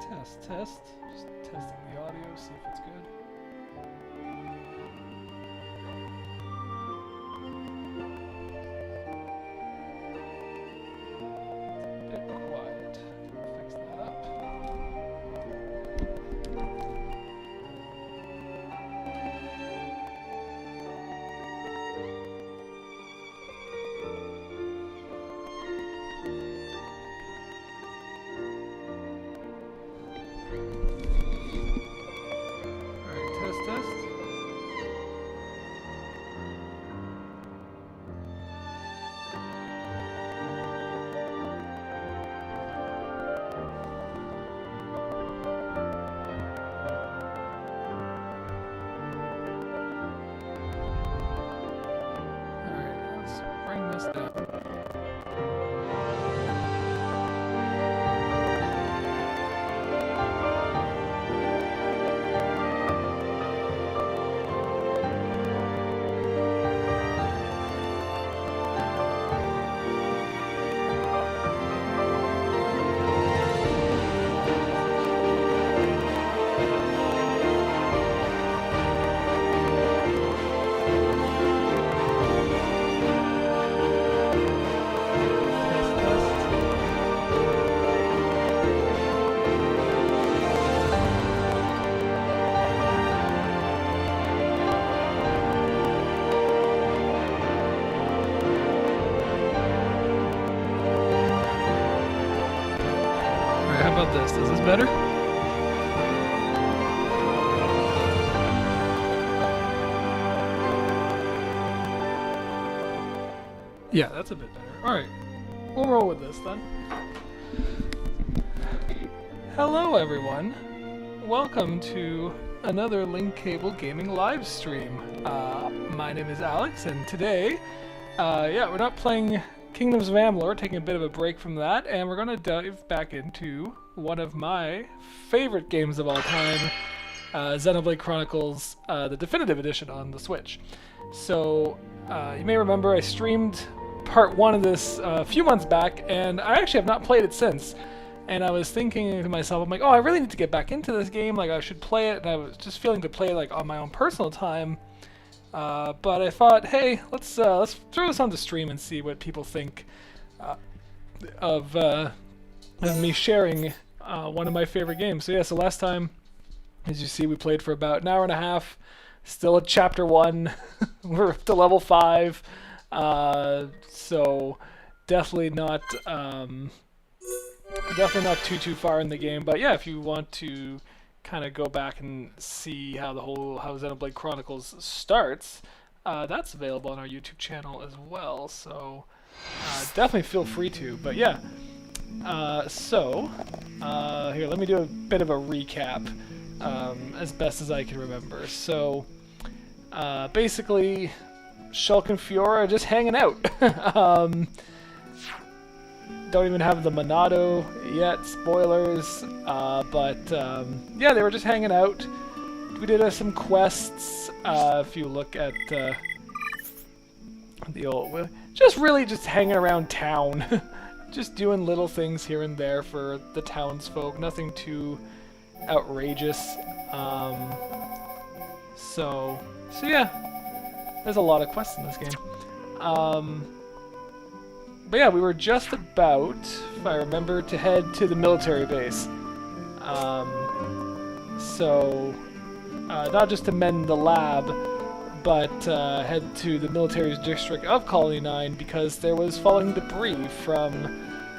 Test, test. Just testing the audio, see if it's good. A bit quiet. Fix that up. Test. Alright, let's bring this down. How about this? Is this better? Yeah, that's a bit better. Alright, we'll roll with this then. Hello everyone. Welcome to another Link Cable Gaming live stream. My name is Alex, and today, we're not playing Kingdoms of Amalur, taking a bit of a break from that, and we're going to dive back into one of my favorite games of all time, Xenoblade Chronicles, the definitive edition on the Switch. So, you may remember I streamed part 1 of this a few months back, and I actually have not played it since. And I was thinking to myself, I'm like, oh, I really need to get back into this game, like I should play it, and I was just feeling to play it like on my own personal time. But I thought, hey, let's throw this on the stream and see what people think of me sharing one of my favorite games. So yeah, so last time, as you see, we played for about an hour and a half. Still at chapter 1. We're up to level 5. So definitely not too far in the game. But yeah, if you want to kind of go back and see how Xenoblade Chronicles starts, that's available on our YouTube channel as well, so definitely feel free to. But yeah, here, let me do a bit of a recap as best as I can remember. So basically, Shulk and Fiora are just hanging out. Don't even have the Monado yet, spoilers, but yeah, they were just hanging out. We did some quests, if you look at the old, just hanging around town, just doing little things here and there for the townsfolk, nothing too outrageous. So yeah, there's a lot of quests in this game. But yeah, we were just about, if I remember, to head to the military base. Not just to mend the lab, but head to the military district of Colony 9 because there was falling debris from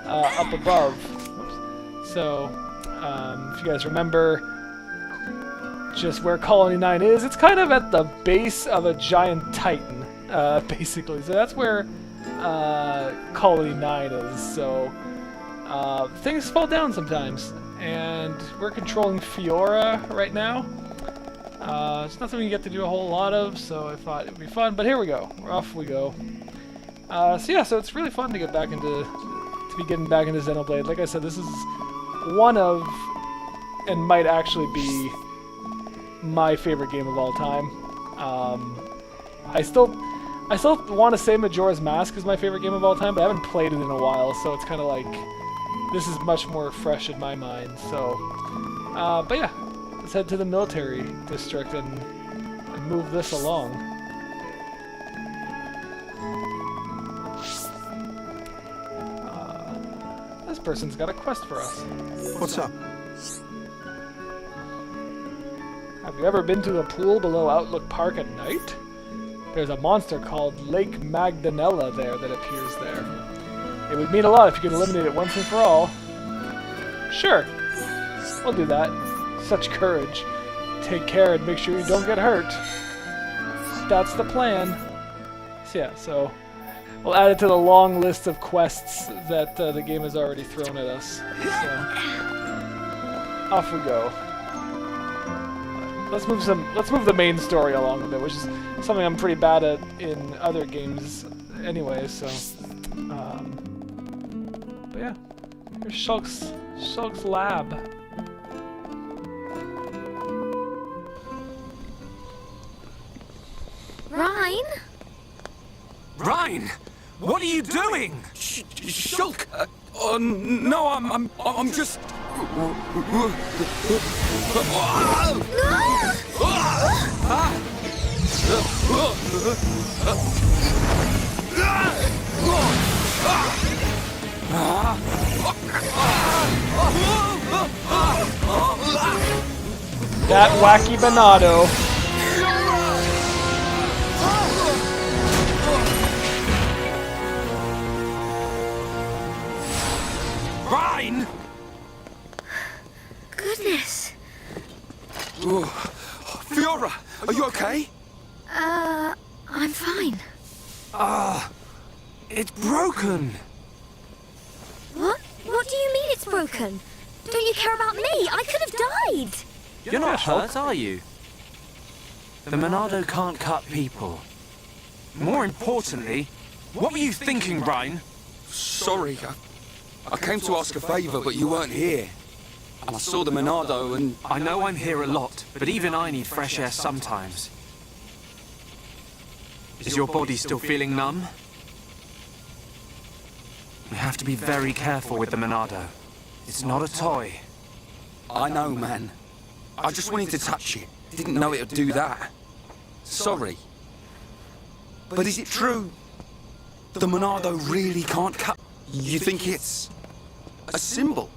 up above. Whoops. So, if you guys remember just where Colony 9 is, it's kind of at the base of a giant titan, basically. So that's where Colony 9 is, so things fall down sometimes, and we're controlling Fiora right now. It's nothing we get to do a whole lot of, so I thought it would be fun, but here we go. Off we go. So yeah, so it's really fun to get back into, be getting back into Xenoblade. Like I said, this is one of, and might actually be, my favorite game of all time. I still want to say Majora's Mask is my favorite game of all time, but I haven't played it in a while, so it's kind of like this is much more fresh in my mind. So, but yeah, let's head to the military district and move this along. This person's got a quest for us. What's up? Have you ever been to the pool below Outlook Park at night? There's a monster called Lake Magdanella there that appears there. It would mean a lot if you could eliminate it once and for all. Sure, we'll do that. Such courage. Take care and make sure you don't get hurt. That's the plan. So yeah, so we'll add it to the long list of quests that the game has already thrown at us. So off we go. Let's move the main story along a bit, which is something I'm pretty bad at in other games anyway, so but yeah. Here's Shulk's lab. Ryan? Ryan, what are you doing? Shulk. No, I'm just. That wacky Bonado. Ryan! Goodness. Fiora, are you okay? I'm fine. It's broken. What? What do you mean it's broken? Don't you care about me? I could have died. You're not hurt, are you? The Monado can't cut people. More importantly, what were you thinking, Ryan? Sorry, I came to ask a favor, but you weren't here. And I saw the Monado and... I know I'm here a lot, but even I need fresh air sometimes. Is your body still feeling numb? We have to be very careful with the Monado. It's not a toy. I know, man. I just wanted to touch it. Didn't know it would do that. Sorry. But is it true? The Monado really can't cut... You think it's... a symbol?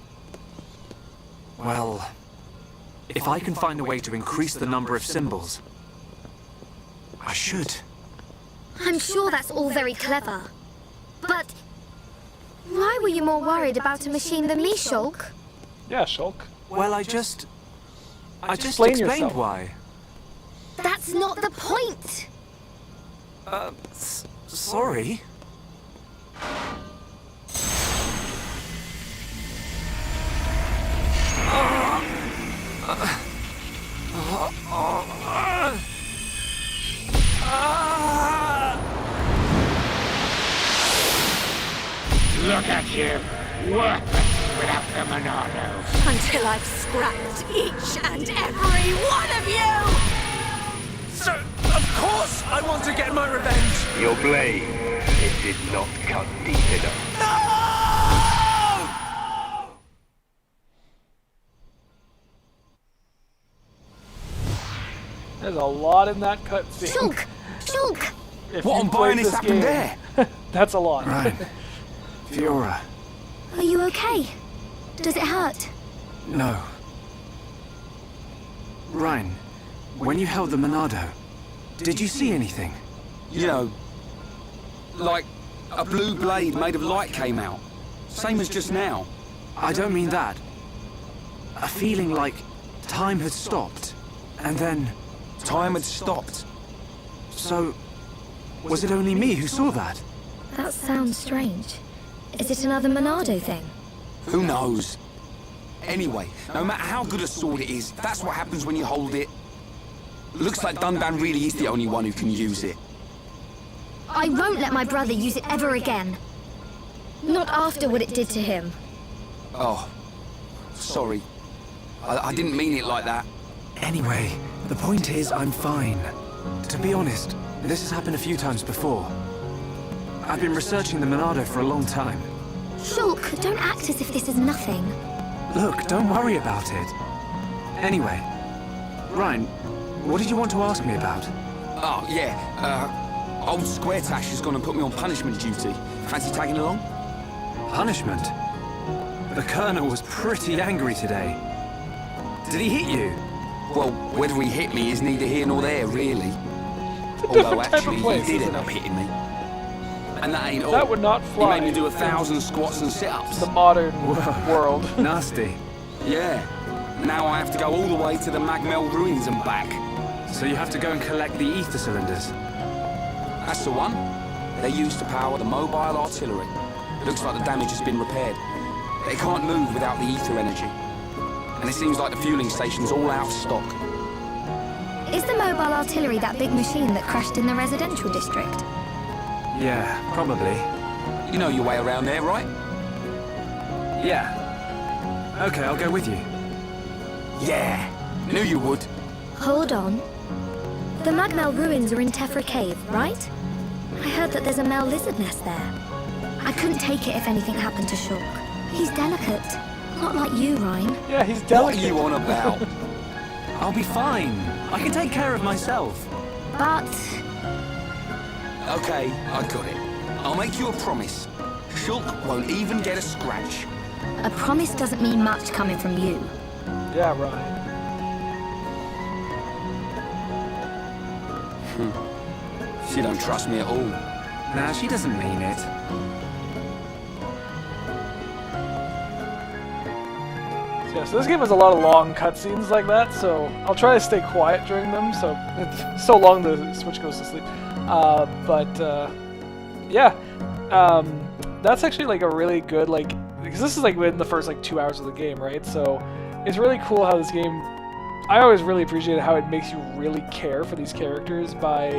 Well, if I can find a way to increase the number of symbols, I should. I'm sure that's all very clever. But why were you more worried about a machine than me, Shulk? Yeah, Shulk. Well, I just Explain explained yourself. why. That's not the point. Sorry. Look at you, worthless without the Monado. Until I've scrapped each and every one of you! So, of course I want to get my revenge! Your blade, it did not cut deep enough. No! There's a lot in that cutscene. Shulk! Shulk! If What you on played Bionis this happened game, there? that's a lot. Ryan. Fiora. Are you okay? Does it hurt? No. Ryan, when you held the Monado, did you see anything? You know, like a blue blade made of light came out. Same as just now. I don't mean that. A feeling like time had stopped, and then... Time had stopped. So, was it only me who saw that? That sounds strange. Is it another Monado thing? Who knows? Anyway, no matter how good a sword it is, that's what happens when you hold it. Looks like Dunban really is the only one who can use it. I won't let my brother use it ever again. Not after what it did to him. Oh, sorry. I didn't mean it like that. Anyway, the point is I'm fine. To be honest, this has happened a few times before. I've been researching the Monado for a long time. Shulk, don't act as if this is nothing. Look, don't worry about it. Anyway, Ryan, what did you want to ask me about? Oh, yeah. Old Square Tash has gone and put me on punishment duty. Fancy tagging along? Punishment? The Colonel was pretty angry today. Did he hit you? Well, whether he hit me is neither here nor there, really. It's a Although different type actually, of place, he did isn't end up it? hitting me. And that ain't all. That would not fly. He made me do 1,000 squats and sit-ups. The modern world. Nasty. Yeah. Now I have to go all the way to the Magmel ruins and back. So you have to go and collect the ether cylinders. That's the one. They're used to power the mobile artillery. It looks like the damage has been repaired. They can't move without the ether energy. And it seems like the fueling station's all out of stock. Is the mobile artillery that big machine that crashed in the residential district? Yeah, probably. You know your way around there, right? Yeah. Okay, I'll go with you. Yeah. Knew you would. Hold on. The Magmel ruins are in Tephra Cave, right? I heard that there's a Mel lizard nest there. I couldn't take it if anything happened to Shulk. He's delicate. Not like you, Ryan. Yeah, he's What delicate. are you on about? I'll be fine. I can take care of myself. But Okay, I got it. I'll make you a promise. Shulk won't even get a scratch. a promise doesn't mean much coming from you. Yeah, Ryan. She don't trust me at all. Nah, she doesn't mean it. Yeah, so this game has a lot of long cutscenes like that, so I'll try to stay quiet during them, so it's so long the Switch goes to sleep. Yeah, that's actually like a really good, like, because this is like within the first like 2 hours of the game, right? So it's really cool how this game, I always really appreciated how it makes you really care for these characters by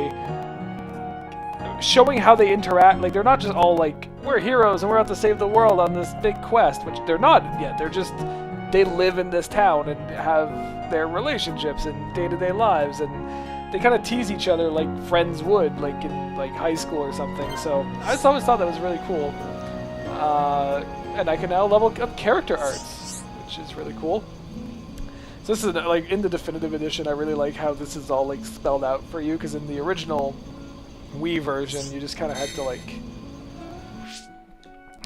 showing how they interact. Like, they're not just all like, we're heroes and we're out to save the world on this big quest, which they're not yet. They're just, they live in this town and have their relationships and day-to-day lives, and they kind of tease each other like friends would, like in like high school or something. So I just always thought that was really cool. And I can now level up character arts, which is really cool. So this is like in the definitive edition. I really like how this is all like spelled out for you, because in the original Wii version, you just kind of had to like,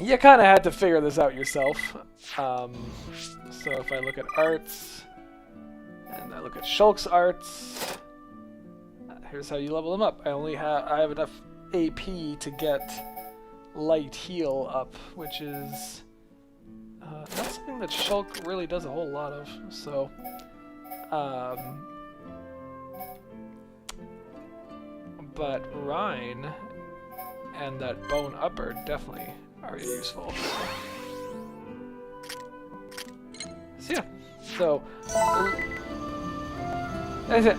you kind of had to figure this out yourself. So if I look at arts, and I look at Shulk's arts, here's how you level them up. I have enough AP to get light heal up, which is not something that Shulk really does a whole lot of. So, but Rhine and that bone upper definitely are useful. So yeah, so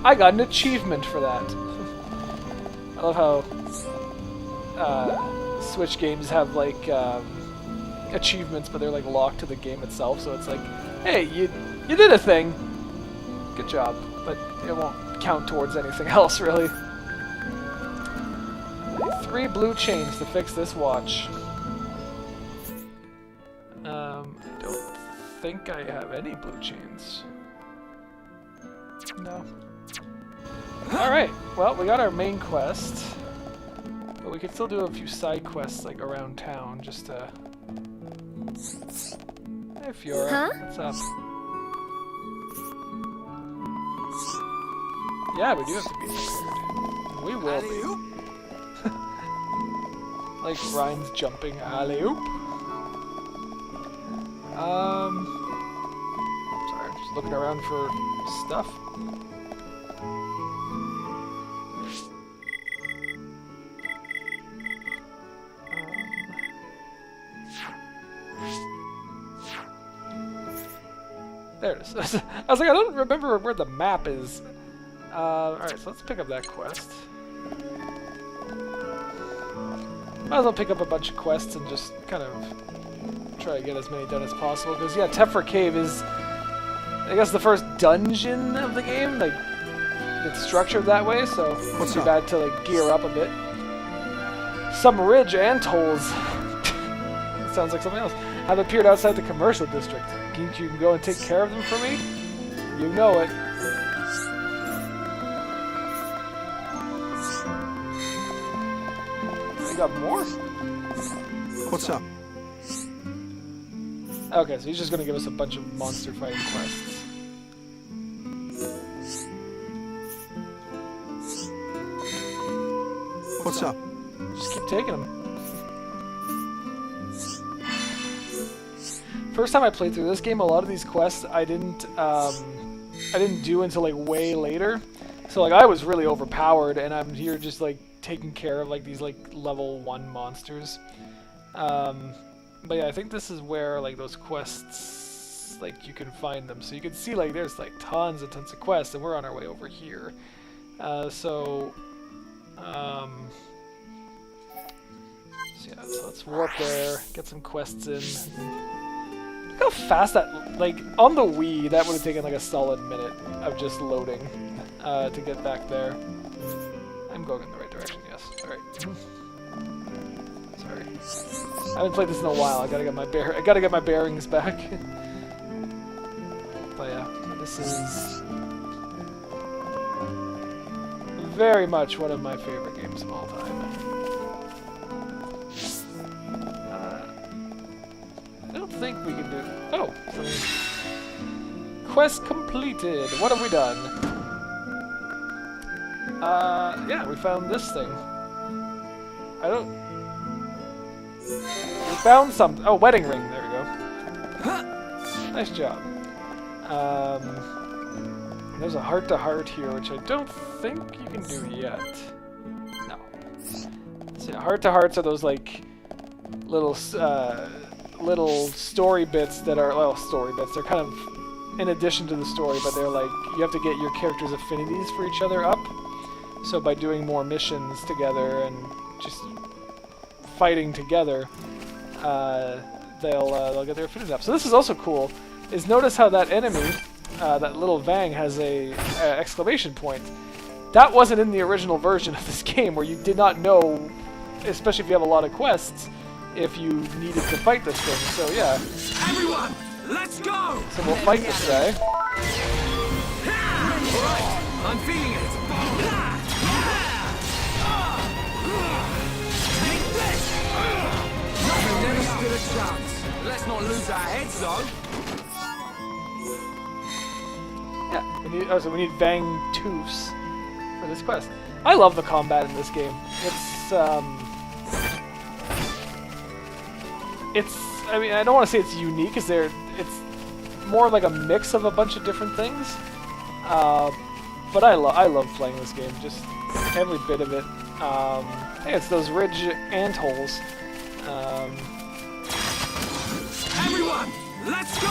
I got an achievement for that. I love how Switch games have like achievements, but they're like locked to the game itself. So it's like, hey, you did a thing, good job, but it won't count towards anything else really. 3 blue chains to fix this watch. I don't think I have any blue chains. No. Alright, well, we got our main quest. But we could still do a few side quests, like, around town, just to... Hey, Fiora. Huh? What's up? Yeah, we do have to be prepared. We will be. Like Ryan's jumping alley-oop. Sorry, I'm just looking around for stuff. There it is. I was like, I don't remember where the map is. Alright, so let's pick up that quest. Might as well pick up a bunch of quests and just kind of try to get as many done as possible. Because, yeah, Tephra Cave is, I guess, the first dungeon of the game. Like, it's structured that way, so it's too bad to, like, gear up a bit. Some ridge ant holes. Sounds like something else. have appeared outside the commercial district. Think you can go and take care of them for me? You know it. I got more? What's up? Okay, so he's just gonna give us a bunch of monster fighting quests. What's up? Just keep taking them. First time I played through this game, a lot of these quests I didn't do until like way later. So like I was really overpowered, and I'm here just like taking care of like these like level 1 monsters. But yeah, I think this is where like those quests, like you can find them. So you can see like there's like tons and tons of quests, and we're on our way over here. So yeah, so let's warp there, get some quests in. Look how fast that, like, on the Wii, that would have taken like a solid minute of just loading to get back there. I'm going in the right direction, yes. Alright. Sorry. I haven't played this in a while. I gotta get my bearings back. But yeah, this is very much one of my favorite games of all time. I don't think we can do... Oh! Quest completed! What have we done? Yeah, we found this thing. I don't... We found something. Oh, wedding ring. There we go. Nice job. There's a heart-to-heart here, which I don't think you can do yet. No. So yeah, heart-to-hearts are those, like, little story bits that are, well, story bits. They're kind of in addition to the story, but they're like, you have to get your characters' affinities for each other up. So by doing more missions together and just fighting together, they'll get their affinities up. So this is also cool, is notice how that enemy, that little Vang, has a exclamation point. That wasn't in the original version of this game, where you did not know, especially if you have a lot of quests, if you needed to fight this thing. So yeah. Everyone, let's go! So we'll fight this guy. Alright, I'm feeling it. Take this! Nothing never stood a chance. Let's not lose our heads though. Yeah, so we need Vang Toofs for this quest. I love the combat in this game. I mean, I don't want to say it's unique, it's more like a mix of a bunch of different things. But I love playing this game, just every bit of it. Hey, it's those ridge ant holes. Everyone, let's go!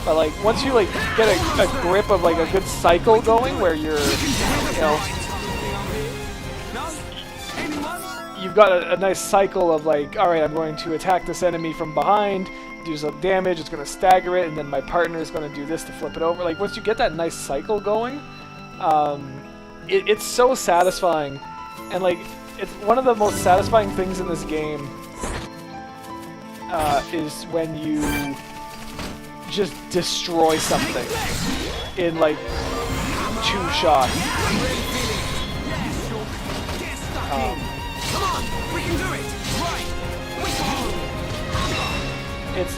But like, once you like get a grip of like a good cycle going, where you're, you know, you've got a nice cycle of like, alright, I'm going to attack this enemy from behind, do some damage, it's going to stagger it, and then my partner is going to do this to flip it over. Like, once you get that nice cycle going, it's so satisfying. And like, it's one of the most satisfying things in this game is when you just destroy something in like 2 shots.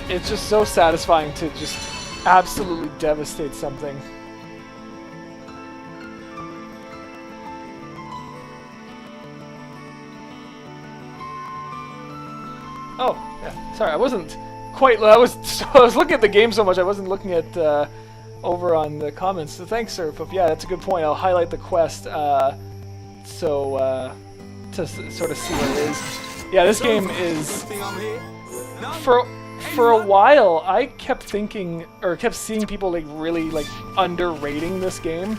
It's just so satisfying to just absolutely devastate something. Oh, yeah. Sorry, I wasn't quite. I was looking at the game so much I wasn't looking at over on the comments. So thanks, Sir. But yeah, that's a good point. I'll highlight the quest to sort of see what it is. Yeah, this game is for a while. I kept thinking, or kept seeing people like really like underrating this game,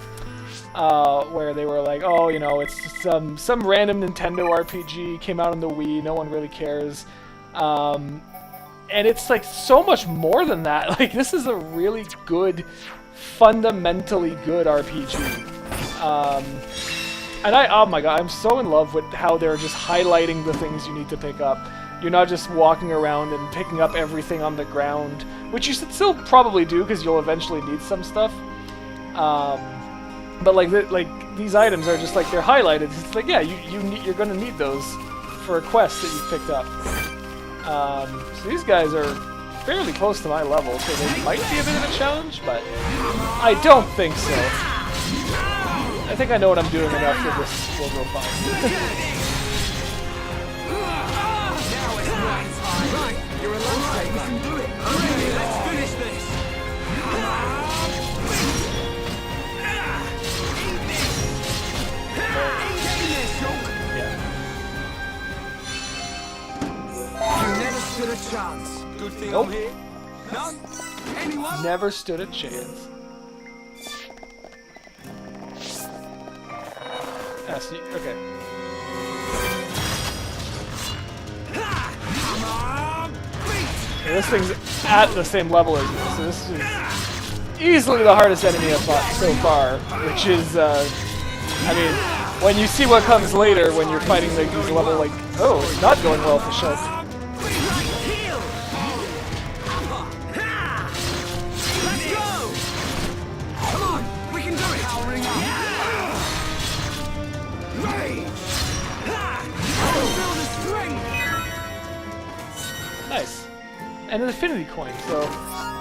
where they were like, oh, you know, it's just some random Nintendo RPG came out on the Wii. No one really cares. And it's like so much more than that. Like, this is a really good, fundamentally good RPG. And oh my god, I'm so in love with how they're just highlighting the things you need to pick up. You're not just walking around and picking up everything on the ground, which you should still probably do because you'll eventually need some stuff. But like these items are just like they're highlighted. It's like, yeah, you're gonna need those for a quest that you picked up. So these guys are fairly close to my level, so they might be a bit of a challenge, but I don't think so. I think I know what I'm doing enough that this will go fine. You're a lifesaver. You can do it. Okay, let's finish this. You never stood a chance. Good thing Nope. I'm here. None? Anyone? Never stood a chance. Ah, so okay. Okay, this thing's at the same level as me, so this is easily the hardest enemy I've fought so far, which is, I mean, when you see what comes later when you're fighting like these level, like, oh, it's not going well for Shulk. Nice. And an affinity coin, so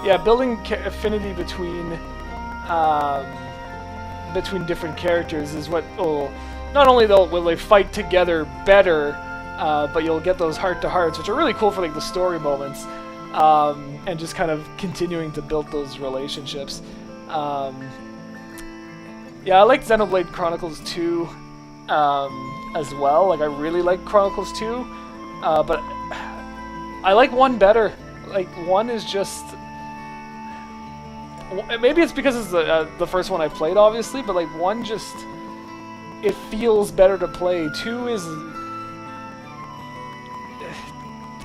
yeah, building affinity between different characters is what will not only will they fight together better, but you'll get those heart-to-hearts, which are really cool for like the story moments, and just kind of continuing to build those relationships. Yeah, I like Xenoblade Chronicles 2 as well. Like I really like Chronicles 2, but I like 1 better. Like 1 is just, maybe it's because it's the first one I played, obviously, but like 1 just, it feels better to play. 2 is,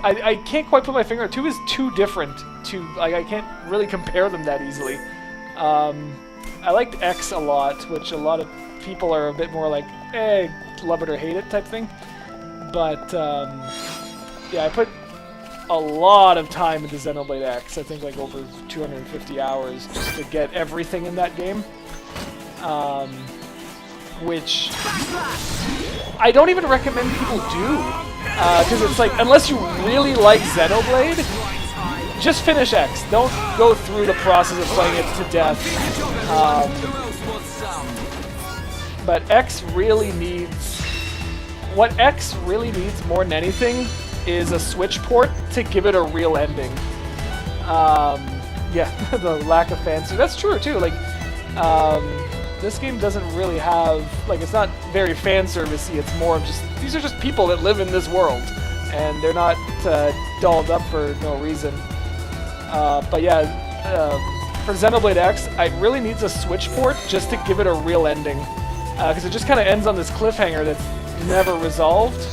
I can't quite put my finger on 2 is too different to, like I can't really compare them that easily. I liked X a lot, which a lot of people are a bit more like, love it or hate it type thing. But yeah, I put a lot of time into Xenoblade X. I think like over 250 hours just to get everything in that game. Which I don't even recommend people do. Because it's like, unless you really like Xenoblade, just finish X. Don't go through the process of playing it to death. But X really needs... What X really needs more than anything is a Switch port to give it a real ending. Yeah, the lack of fancy. That's true too. Like, this game doesn't really have, like, it's not very fan servicey. It's more of just, these are just people that live in this world, and they're not dolled up for no reason. But yeah, for Xenoblade X, it really needs a Switch port just to give it a real ending, because it just kind of ends on this cliffhanger that's never resolved.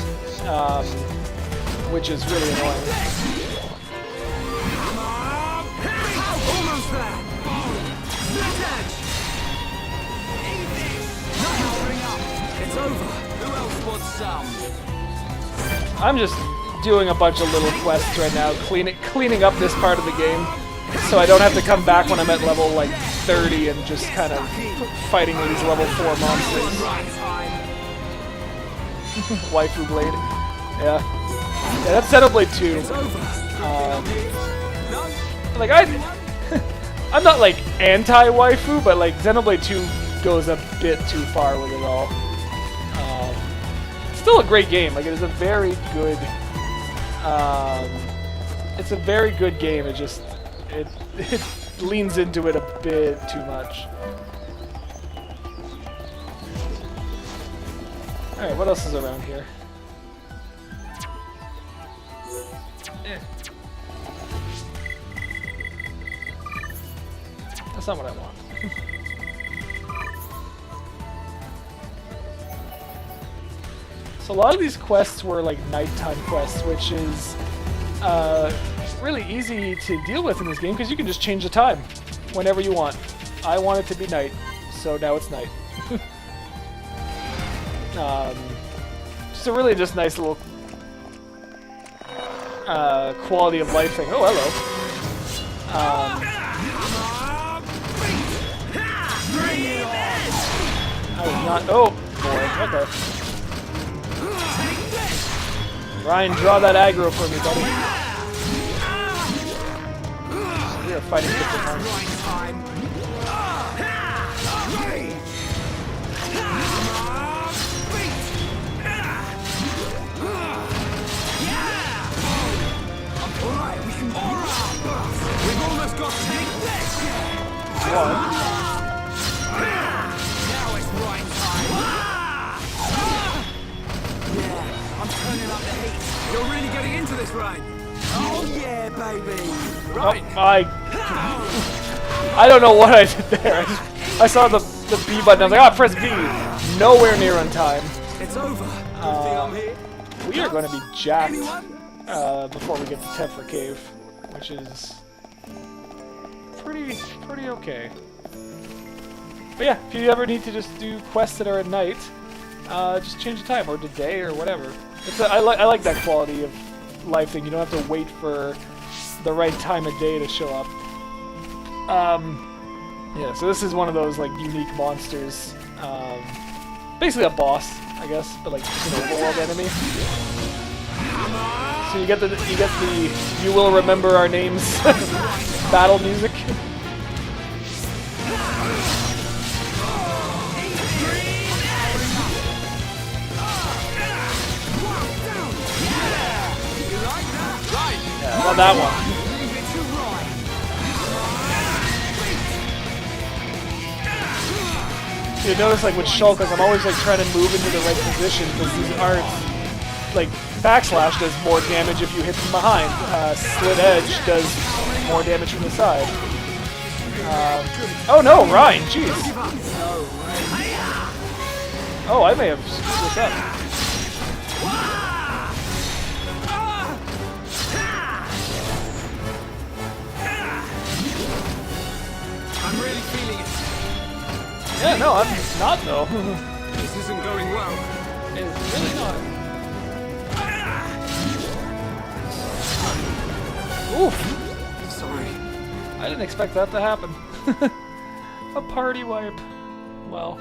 Which is really annoying. It's over. Who else wants some? I'm just doing a bunch of little quests right now, cleaning up this part of the game, so I don't have to come back when I'm at level like 30 and just kind of fighting these level 4 monsters. Waifu Blade. Yeah. Yeah, that's Xenoblade 2. Like I'm not like anti-waifu, but like Xenoblade 2 goes a bit too far with it all. It's still a great game. Like it is a very good. It's a very good game. It just it leans into it a bit too much. All right, what else is around here? That's not what I want. So a lot of these quests were like nighttime quests, which is really easy to deal with in this game because you can just change the time whenever you want. I want it to be night, so now it's night. Just a really just nice little quality of life thing. Oh, hello. I was not. Oh boy. Okay. Ryan, draw that aggro for me, buddy. We are fighting different ones. We've almost got to take this! One. Now it's right time! Yeah, I'm turning up the heat. You're really getting into this, Ryan. Oh yeah, baby! Right. Oh, I don't know what I did there. I saw the B button. I was like, ah, press B. Nowhere near on time. It's over. You think I'm here? We are going to be jacked before we get to Tephra Cave, which is pretty okay. But yeah, if you ever need to just do quests that are at night, just change the time or the day or whatever. I like that quality of life thing. You don't have to wait for the right time of day to show up. Yeah, so this is one of those like unique monsters. Basically a boss, I guess, but like an overworld enemy. So you get the you will remember our names battle music. Yeah, not that one. You notice, like with Shulk, like I'm always like trying to move into the right position because these aren't like backslash does more damage if you hit from behind. Slit edge does more damage from the side. Oh no, Ryan, jeez. Oh, I may have screwed this up. I'm really feeling it. Yeah, no, I'm not though. This isn't going well. It's really not. Oof. Sorry. I didn't expect that to happen. A party wipe. Well,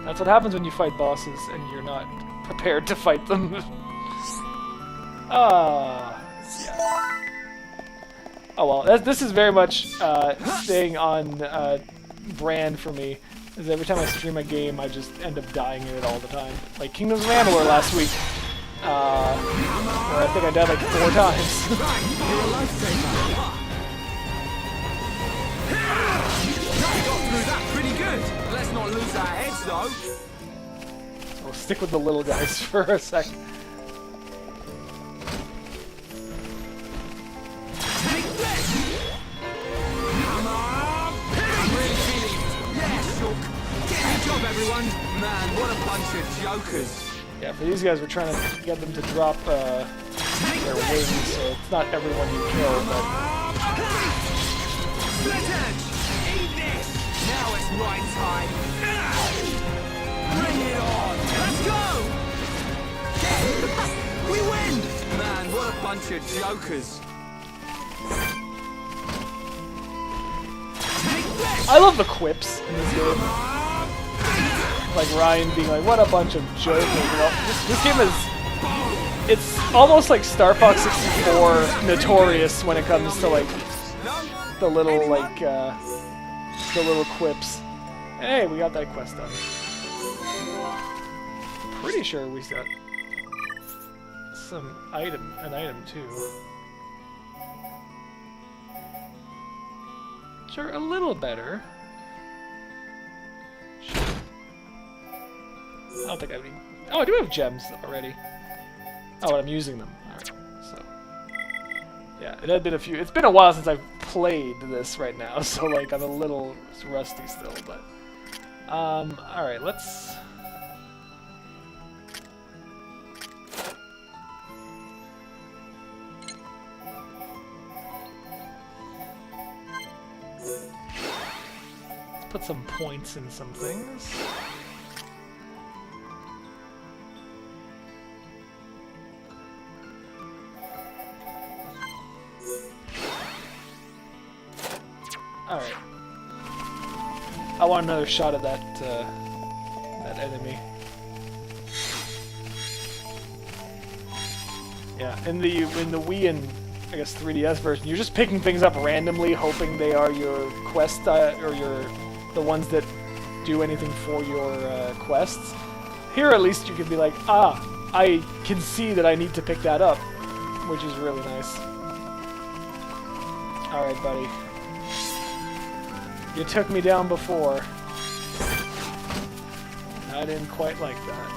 that's what happens when you fight bosses and you're not prepared to fight them. Yeah. Oh well, this is very much staying on brand for me. Because every time I stream a game, I just end up dying in it all the time. Like Kingdoms of Amalur last week, where I think I died like 4 times. Got through that pretty good. Let's not lose our heads though. We'll stick with the little guys for a sec. Take this! Come on! I'm really feeling it. Yeah, Shulk. Get the job, everyone. Man, what a bunch of jokers. Yeah, for these guys, we're trying to get them to drop their wings, so it's not everyone you kill, but... Split edge! Eat this! Now it's right time. Bring it on! Let's go! We win! Man, what a bunch of jokers. I love the quips in this game. Like Ryan being like, what a bunch of jokers. You know? This game is... It's almost like Star Fox 64 notorious when it comes to like the little like the little quips. Hey, we got that quest done. Pretty sure we got an item too. Sure, a little better. Sure. I don't think I have any. Oh, I do have gems already. Oh, but I'm using them. Alright, so. Yeah, it had been a few. It's been a while since I've played this right now, so like I'm a little rusty still, but. Alright, let's. Let's put some points in some things. Alright. I want another shot of that, that enemy. Yeah, in the Wii and I guess 3DS version, you're just picking things up randomly, hoping they are your quest or the ones that do anything for your quests. Here, at least, you can be like, ah, I can see that I need to pick that up, which is really nice. All right, buddy. You took me down before. I didn't quite like that.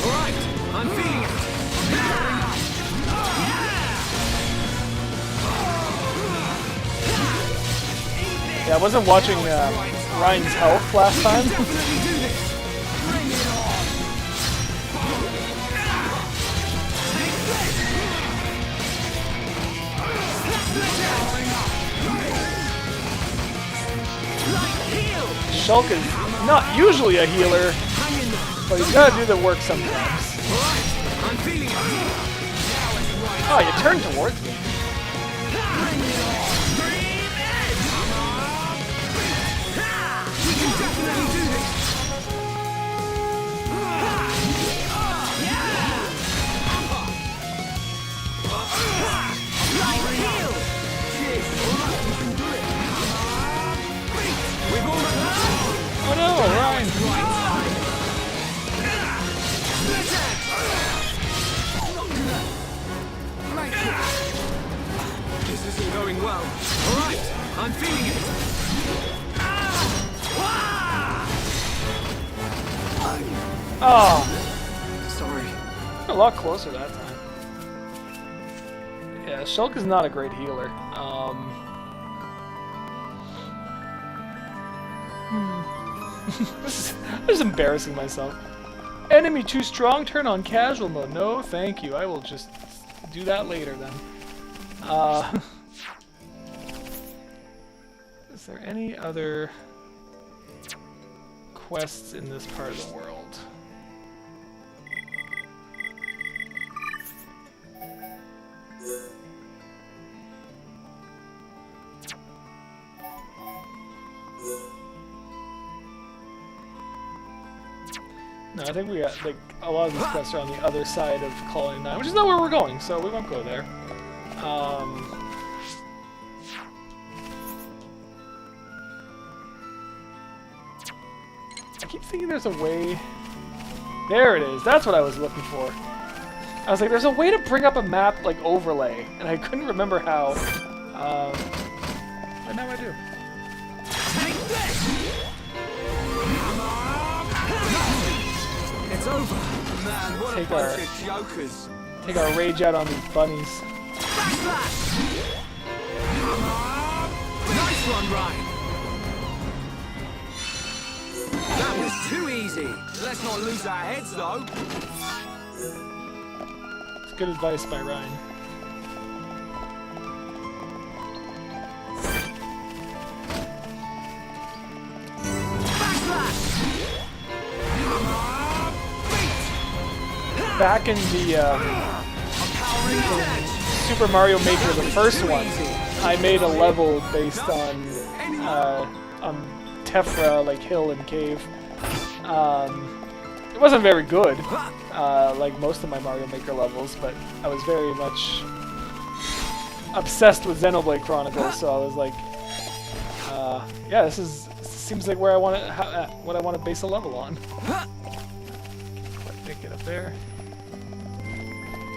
Alright, I'm feeling it. Yeah, I wasn't watching Ryan's health last time. Shulk is not usually a healer, but he's gotta do the work sometimes. Oh, you turned towards me. Oh no, Ryan! This isn't going well. Alright, I'm feeling it. Oh, Sorry. a lot closer that time. Yeah, Shulk is not a great healer. I'm just embarrassing myself. Enemy too strong, turn on casual mode. No, thank you. I will just do that later then. Is there any other quests in this part of the world? No, I think we got, like, a lot of these quests are on the other side of Colony 9, which is not where we're going, so we won't go there. I keep thinking there's a way... There it is, that's what I was looking for. I was like, there's a way to bring up a map, like, overlay, and I couldn't remember how. But now I do. It's over. Man, what a bunch of jokers. Take our rage out on these bunnies. Nice one, Ryan. That was too easy. Let's not lose our heads, though. It's good advice by Ryan. Back in the Super Mario Maker, the first one, I made a level based on Tephra, like hill and cave. It wasn't very good, like most of my Mario Maker levels, but I was very much obsessed with Xenoblade Chronicles, so I was like, yeah, this seems like where I want to, what I want to base a level on. Make it up there.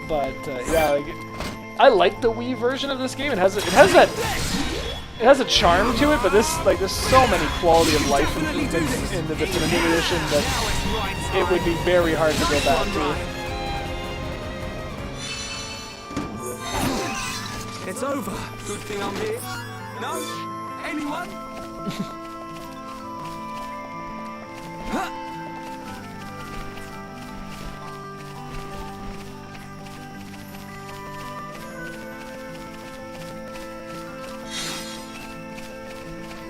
But yeah, like, I like the Wii version of this game. It has a charm to it, but this, like, there's so many quality of life improvements in the Definitive Edition that it would be very hard to go back to. It's over. Good thing I'm here. No? Anyone?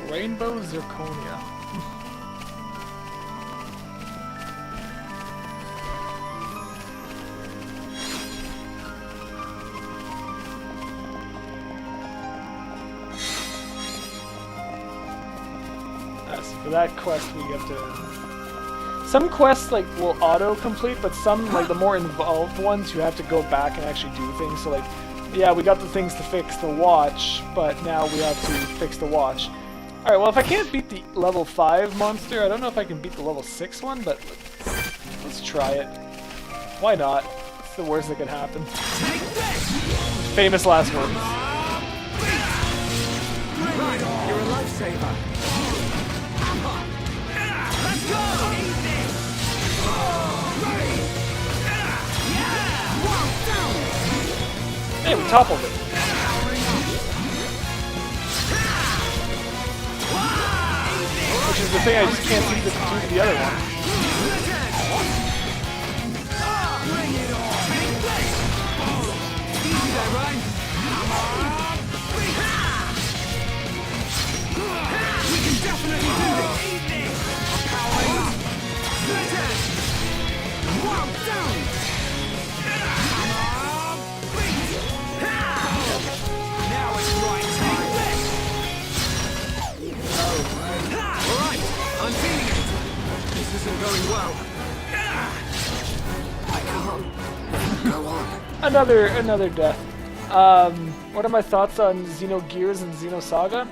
Rainbow Zirconia. for that quest we have to... Some quests like will auto-complete, but some, like the more involved ones, you have to go back and actually do things. So like, yeah, we got the things to fix the watch, but now we have to fix the watch. Alright, well if I can't beat the level 5 monster, I don't know if I can beat the level 6 one, but let's try it. Why not? It's the worst that could happen. Famous last words. Right, you're a lifesaver. Let's go! Eat this! Hey, we toppled it. Which is the thing I just can't seem to do to the other one. Going well. I can't go on. Another death. What are my thoughts on Xenogears and Xenosaga?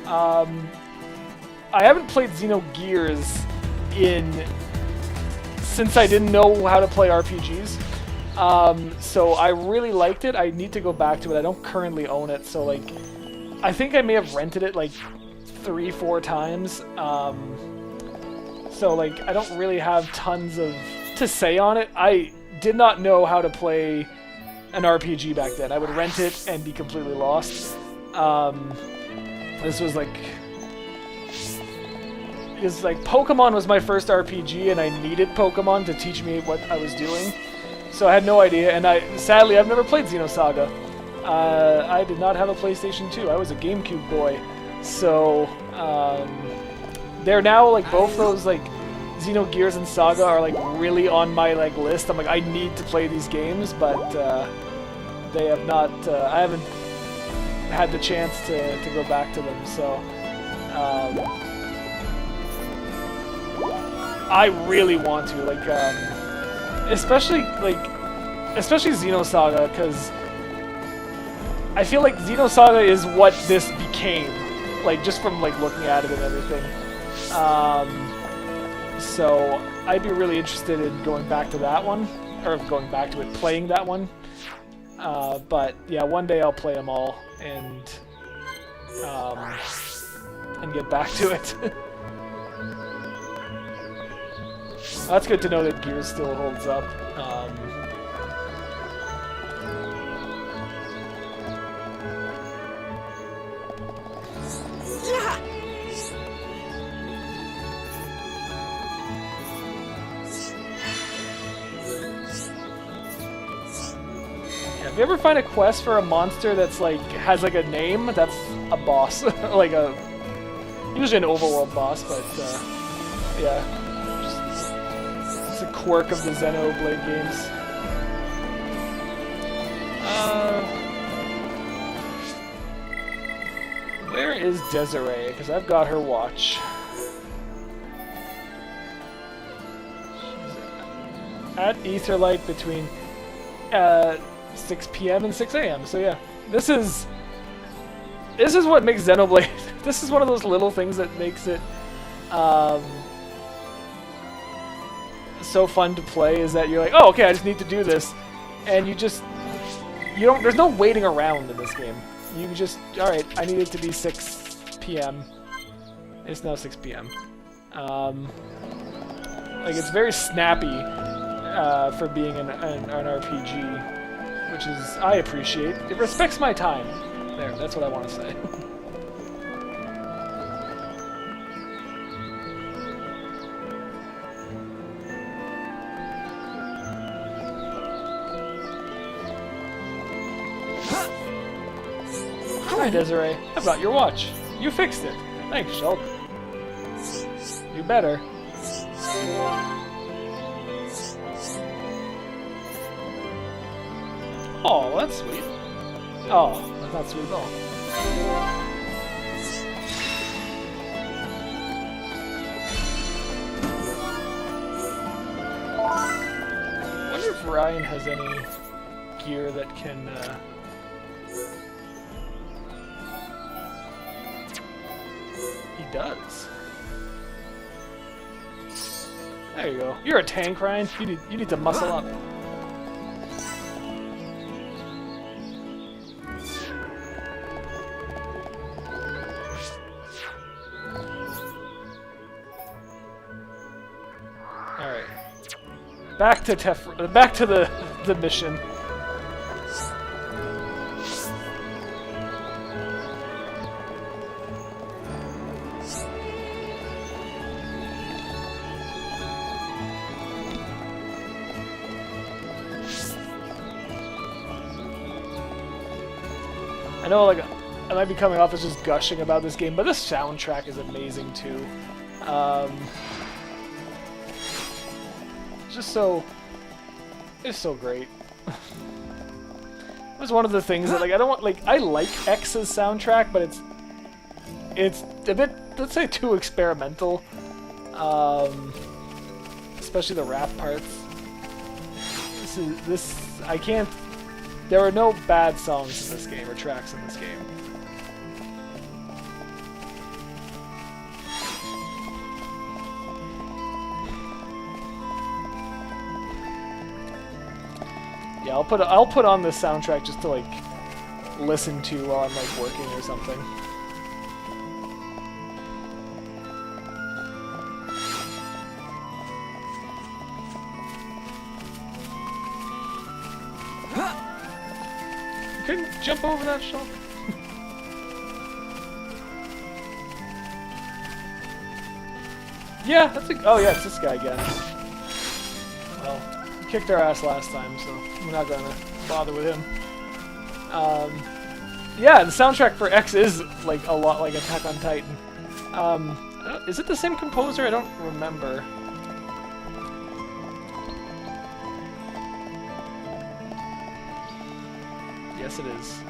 I haven't played Xenogears since I didn't know how to play RPGs. So I really liked it. I need to go back to it. I don't currently own it, so like I think I may have rented it like 3-4 times. So like I don't really have tons to say on it. I did not know how to play an RPG back then. I would rent it and be completely lost. This was like because like Pokemon was my first RPG and I needed Pokemon to teach me what I was doing. So I had no idea, and sadly I've never played Xenosaga. I did not have a PlayStation 2. I was a GameCube boy. So they're now like both those like Xenogears and Saga are like really on my like list. I'm like I need to play these games, but they have not. I haven't had the chance to go back to them. So I really want to like, especially Xenosaga, because I feel like Xenosaga is what this became. Like just from like looking at it and everything. So I'd be really interested in going back to that one, or going back to it, playing that one. But yeah, one day I'll play them all and get back to it. That's good to know that Gears still holds up. If you ever find a quest for a monster that's like has like a name, that's a boss, like usually an overworld boss, but yeah, it's a quirk of the Xenoblade games. Where is Desiree? Because I've got her watch. She's at Etherlight between 6 p.m. and 6 a.m. So yeah, this is what makes Xenoblade. This is one of those little things that makes it so fun to play. Is that you're like, oh, okay, I just need to do this, and you don't. There's no waiting around in this game. You just, all right, I need it to be 6 p.m. It's now 6 p.m. Like it's very snappy for being an RPG, which is I appreciate. It respects my time. There, that's what I want to say. Hi, Desiree. I've got your watch. You fixed it. Thanks, Sheldon. You better. Oh, that's sweet. Oh, that's not sweet at all. Ryan has any gear that can... He does. There you go. You're a tank, Ryan. You need to muscle up. All right. Back to the mission. I know, like, I might be coming off as just gushing about this game, but the soundtrack is amazing too. It's so great. It was one of the things that, like, I like X's soundtrack, but it's a bit, let's say, too experimental. Especially the rap parts. I can't. There are no bad songs in this game, or tracks in this game. Yeah, I'll put on this soundtrack just to, like, listen to while I'm, like, working or something. Couldn't jump over that shelf. Yeah, oh yeah, it's this guy again. Well, he kicked our ass last time, so we're not gonna bother with him. Yeah, the soundtrack for X is like a lot like Attack on Titan. Is it the same composer? I don't remember. Yes, it is.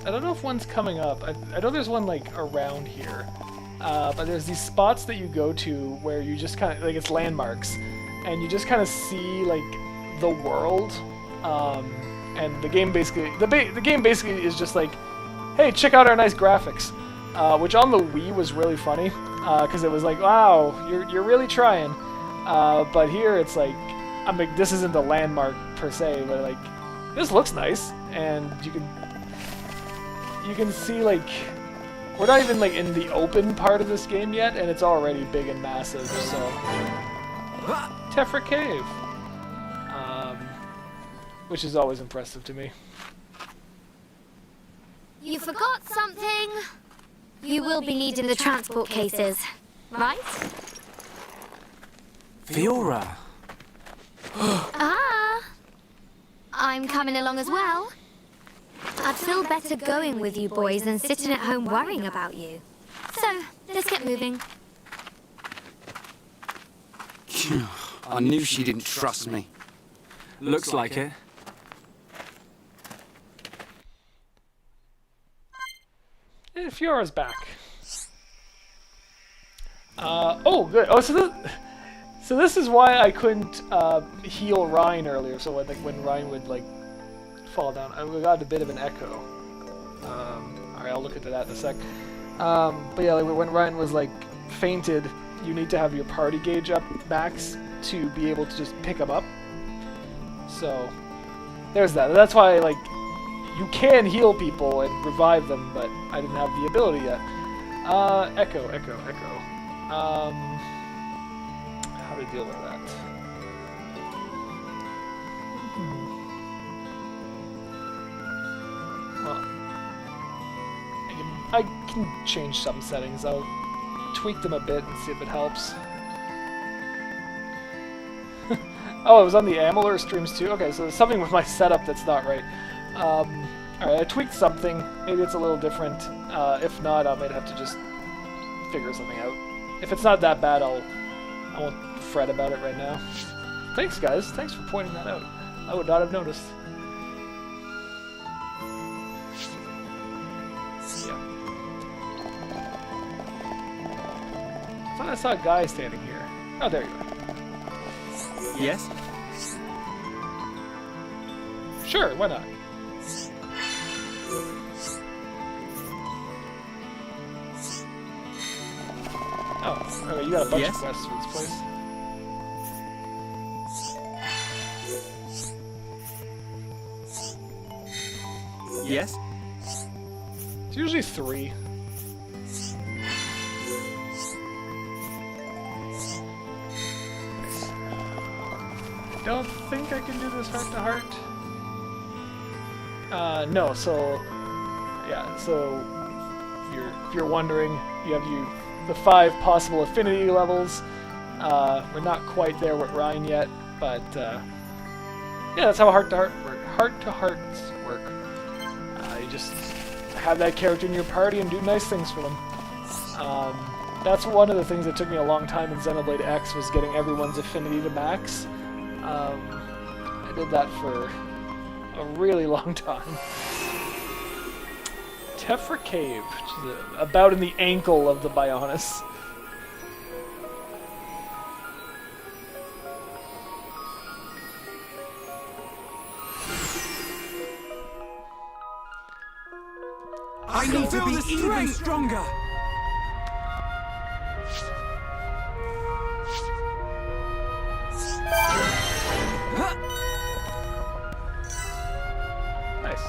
I don't know if one's coming up. I know there's one, like, around here. But there's these spots that you go to where you just kind of, like, it's landmarks. And you just kind of see, like, the world. And the game basically, the game basically is just like, hey, check out our nice graphics. Which on the Wii was really funny. Because it was like, wow, you're really trying. But here it's like, I'm like, this isn't a landmark per se, but like, this looks nice. And you can see, like, we're not even, like, in the open part of this game yet, and it's already big and massive, so... Tephra Cave! Which is always impressive to me. You forgot something? You will be needing the transport cases, right? Fiora! Ah! I'm coming along as well. I'd feel better going with you boys than sitting at home worrying about you. So, let's get moving. I knew she didn't trust me. Looks like it. Fiora's back. Oh, good. Oh, so this is why I couldn't heal Ryan earlier. So when Ryan would, like, fall down, I got a bit of an echo. Alright, I'll look into that in a sec. But yeah, like, when Ryan was, like, fainted, you need to have your party gauge up max to be able to just pick him up. So there's that. That's why, like, you can heal people and revive them, but I didn't have the ability yet. Echo. How to deal with that? Well, I can change some settings. I'll tweak them a bit and see if it helps. Oh, it was on the Amalur streams too? Okay, so there's something with my setup that's not right. Alright, I tweaked something. Maybe it's a little different. If not, I might have to just figure something out. If it's not that bad, I won't fret about it right now. Thanks, guys. Thanks for pointing that out. I would not have noticed. Yeah. I thought I saw a guy standing here. Oh, there you are. Yes? Sure, why not? Oh, okay, you got a bunch of quests for this place. Yes? It's usually 3. I don't think I can do this heart to heart. No, so yeah, so if you're wondering, you have the 5 possible affinity levels. We're not quite there with Ryan yet, but yeah, that's how heart to hearts work. You just have that character in your party and do nice things for them. That's one of the things that took me a long time in Xenoblade X, was getting everyone's affinity to max. I did that for a really long time. Tephra Cave, which is about in the ankle of the Bionis. I need to be even stronger. Nice.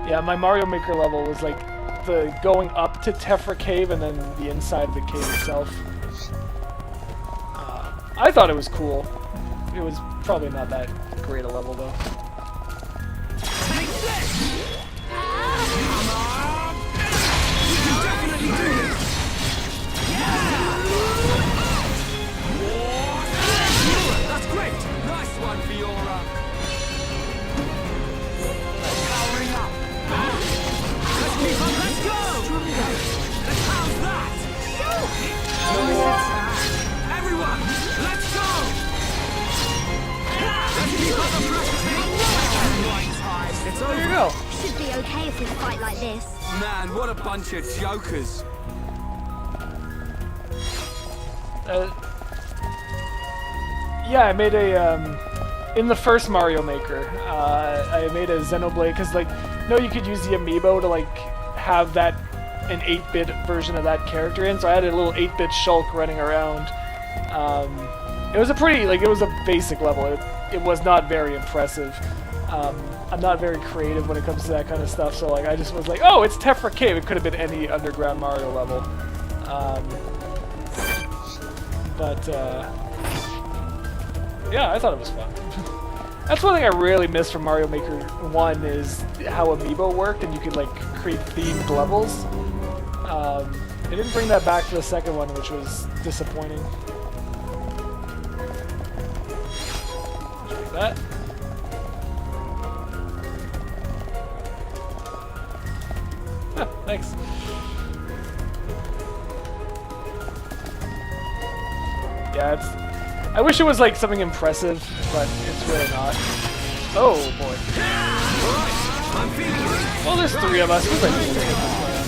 Yeah, my Mario Maker level was like the going up to Tephra Cave and then the inside of the cave itself. I thought it was cool. It was probably not that great a level though. Take this! Come on! We can definitely do this! That's great! Nice one, Fiora! Powering up! Let's keep on, let's go! And how's that? Nice attack! Everyone, let's go! Let's keep up the pressure! Right time! It's There over! you go. Should be okay if we fight like this. Man, what a bunch of jokers! Yeah, I made a, in the first Mario Maker, I made a Xenoblade, because, like, no, you could use the amiibo to, like, have that, an 8-bit version of that character in, so I had a little 8-bit Shulk running around. It was a pretty, like, it was a basic level. It was not very impressive. I'm not very creative when it comes to that kind of stuff, so, like, I just was like, oh, it's Tephra Cave. It could have been any underground Mario level. Yeah, I thought it was fun. That's one thing I really miss from Mario Maker 1 is how Amiibo worked, and you could like create themed levels. They didn't bring that back for the second one, which was disappointing. Like that. Ah, thanks. Yeah, it's... I wish it was like something impressive, but it's really not. Oh boy. Well, there's 3 of us. We're ready to hit this guy.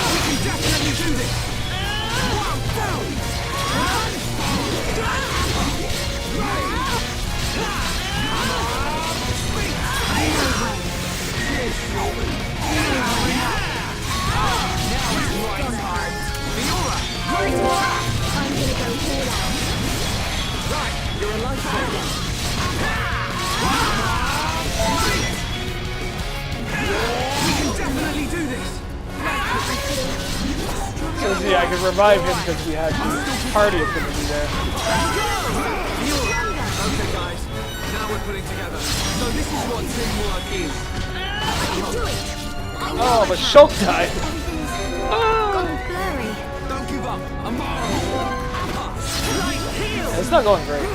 We can definitely do this! I'm gonna go all out. Right, you're a lifesaver. We can definitely do this. So yeah, I could revive him because we had party affinity there. Okay, guys. Now we're putting together. So this is what teamwork is. Oh, but Shulk died. Gone blurry. Don't give up. I'm Yeah, it's not going great. Come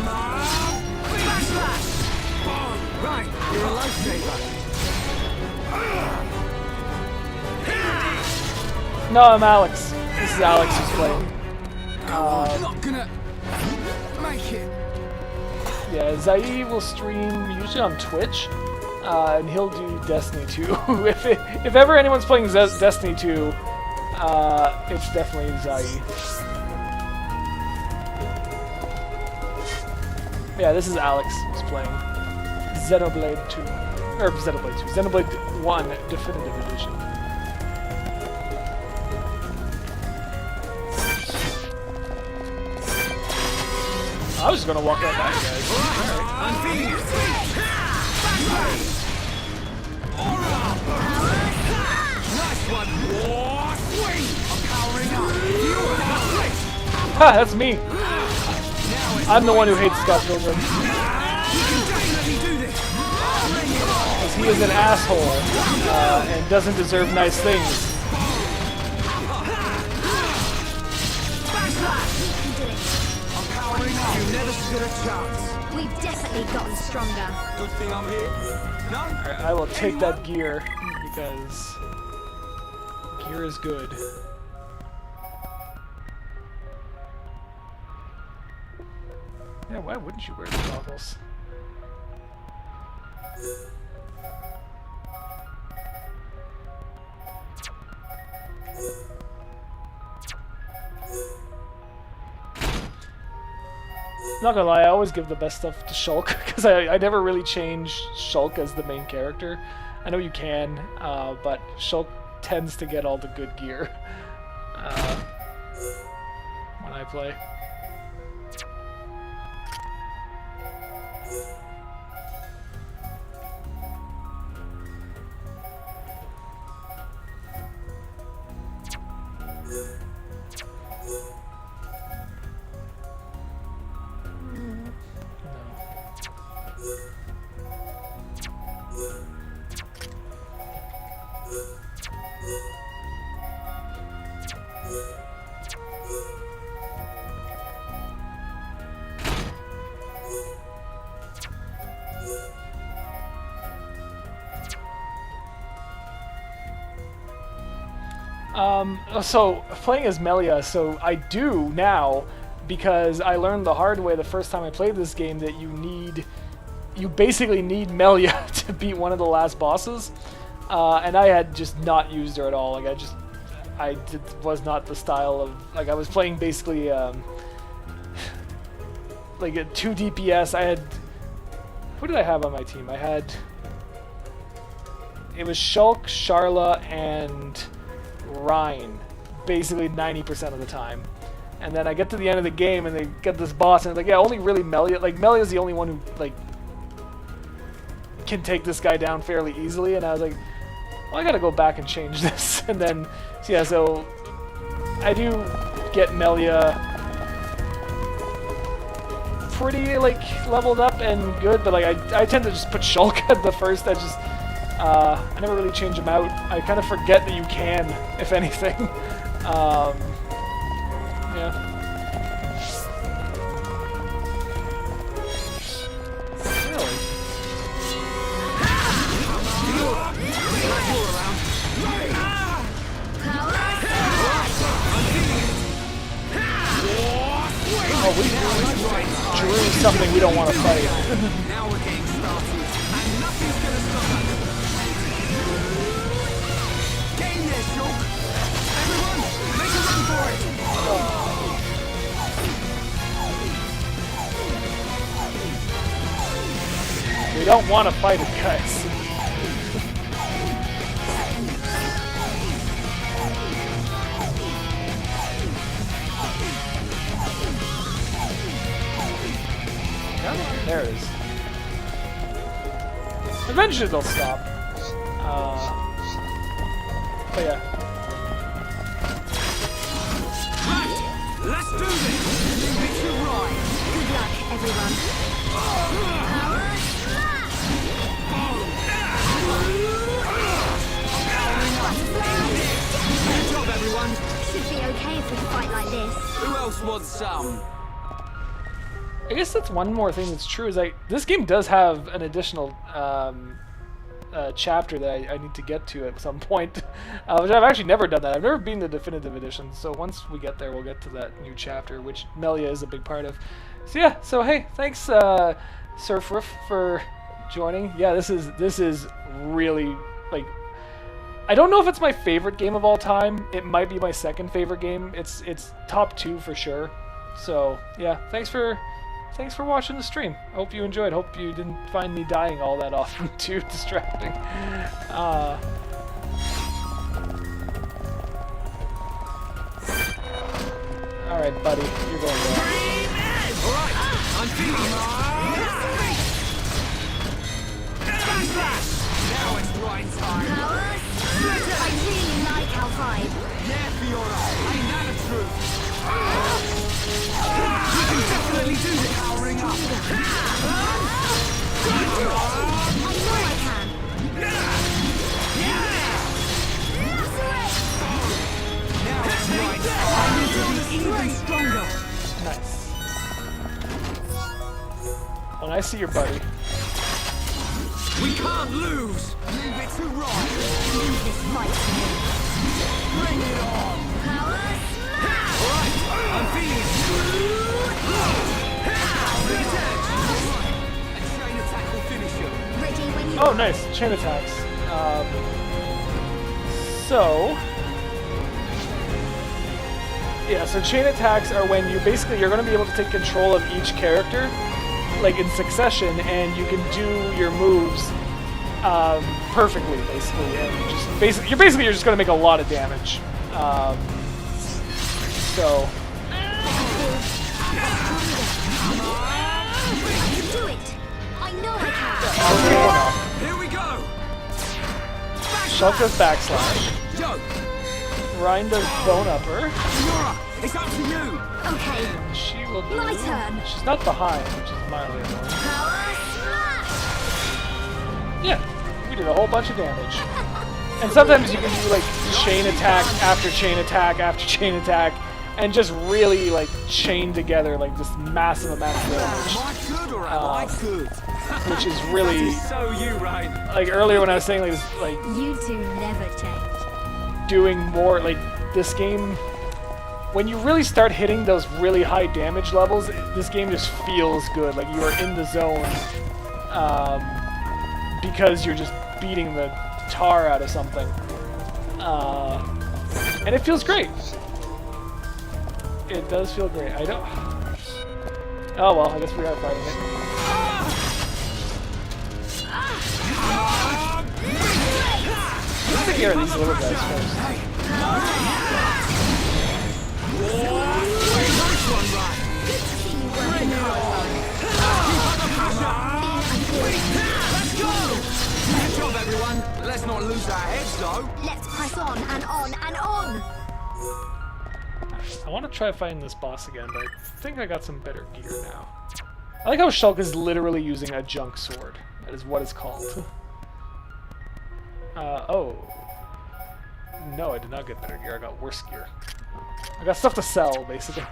on! Backslash! Right, you're a lifesaver. No, I'm Alex. This is Alex who's playing. I'm not gonna make it. Yeah, Zai will stream usually on Twitch, and he'll do Destiny 2. if ever anyone's playing Destiny 2, it's definitely Zai. Yeah, this is Alex who's playing Xenoblade 2. Or Xenoblade 2. Xenoblade 1 Definitive Edition. I was just gonna walk right by you guys. I'm feeling it. Nice one. Swing. I'm powering up. Ha! That's me. I'm the one who hates Scott Pilgrim. Because he is an asshole and doesn't deserve nice things. You never stood a chance. We've definitely gotten stronger. Good thing I'm here. No? Alright, I will take that gear because gear is good. Yeah, why wouldn't you wear the goggles? Not gonna lie, I always give the best stuff to Shulk, because I never really change Shulk as the main character. I know you can, but Shulk tends to get all the good gear when I play. So playing as Melia, so I do now, because I learned the hard way the first time I played this game that you basically need Melia to beat one of the last bosses, and I had just not used her at all. Like was not the style of, like I was playing basically like a 2 DPS. I had, who did I have on my team? It was Shulk, Sharla, and Rhine, basically 90% of the time. And then I get to the end of the game and they get this boss and it's like, yeah, only really Melia. Like, Melia's the only one who, like, can take this guy down fairly easily. And I was like, well, I gotta go back and change this. And then, so yeah, so I do get Melia pretty, like, leveled up and good, but, like, I tend to just put Shulk at the first. I never really change them out. I kind of forget that you can, if anything. Yeah. Really? Oh, we drew something we don't want to fight. Now we're getting started, and nothing's gonna stop us. Get in there, Shulk. Everyone, make a run for it. We don't want to fight it, guys. There it is. Eventually they'll stop. But yeah. Right, let's do this. It's a ride. Good luck, everyone. Good job, everyone. Should be okay if we fight like this. Who else wants some? I guess that's one more thing that's true, is like, this game does have an additional chapter that I need to get to at some point, which I've actually never done that. I've never beaten the definitive edition, so once we get there, we'll get to that new chapter, which Melia is a big part of. So yeah, so hey, thanks Surfriff for joining. Yeah, this is really, like, I don't know if it's my favorite game of all time. It might be my second favorite game. It's top 2 for sure. So yeah, thanks for watching the stream. I hope you enjoyed. Hope you didn't find me dying all that often too distracting. Alright, buddy, you're going down. Alright, I'm feeling it. Now it's right time. I really like our vibe. Yeah, Fiora, ain't that the truth? You can definitely do this. Powering up. I know I can. Now it's right time. I need to be even stronger. Nice. When I see your buddy. We can't lose. Leave it to right. Leave this fight to me. Bring it on. Power smash! Alright, I'm feeling it. Split edge. A chain attack will finish you. Ready when you Oh, nice. Chain attacks. So chain attacks are when you're going to be able to take control of each character, like in succession, and you can do your moves perfectly, basically, and you're just going to make a lot of damage. So. I can do it. I know I can. Here we go. Shulk does backslash. Yo, Ryan does bone upper. Fiora, it's up to you. Okay. And she will do. My turn. She's not behind, which is mildly annoying. Power smash! Yeah, we did a whole bunch of damage. And sometimes you can do like chain attack after chain attack after chain attack, and just really like chain together like this massive amount of damage. Am I good or am I good? Which is really So you, Ryan. like earlier when I was saying like this, like You two never change. doing more like this game. When you really start hitting those really high damage levels, this game just feels good. Like you are in the zone because you're just beating the tar out of something, and it feels great. It does feel great. I don't. Oh well, I guess we are fighting it. Let's take care of these little guys first. Good job, everyone. Let's not lose our heads, though. Let's press on and on and on. I want to try fighting this boss again, but I think I got some better gear now. I like how Shulk is literally using a junk sword. That is what it's called. Oh. No, I did not get better gear. I got worse gear. I got stuff to sell, basically. Okay,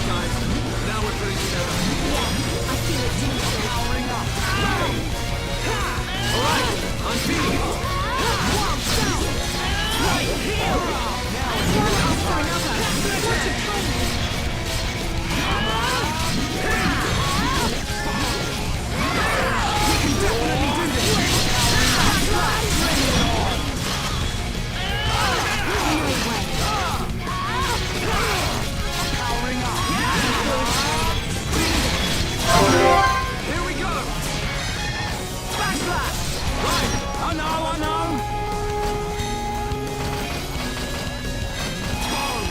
guys. Now we're putting together. Alright, I'm feeling it. Here we go! Backslash! Right! I know! Boom!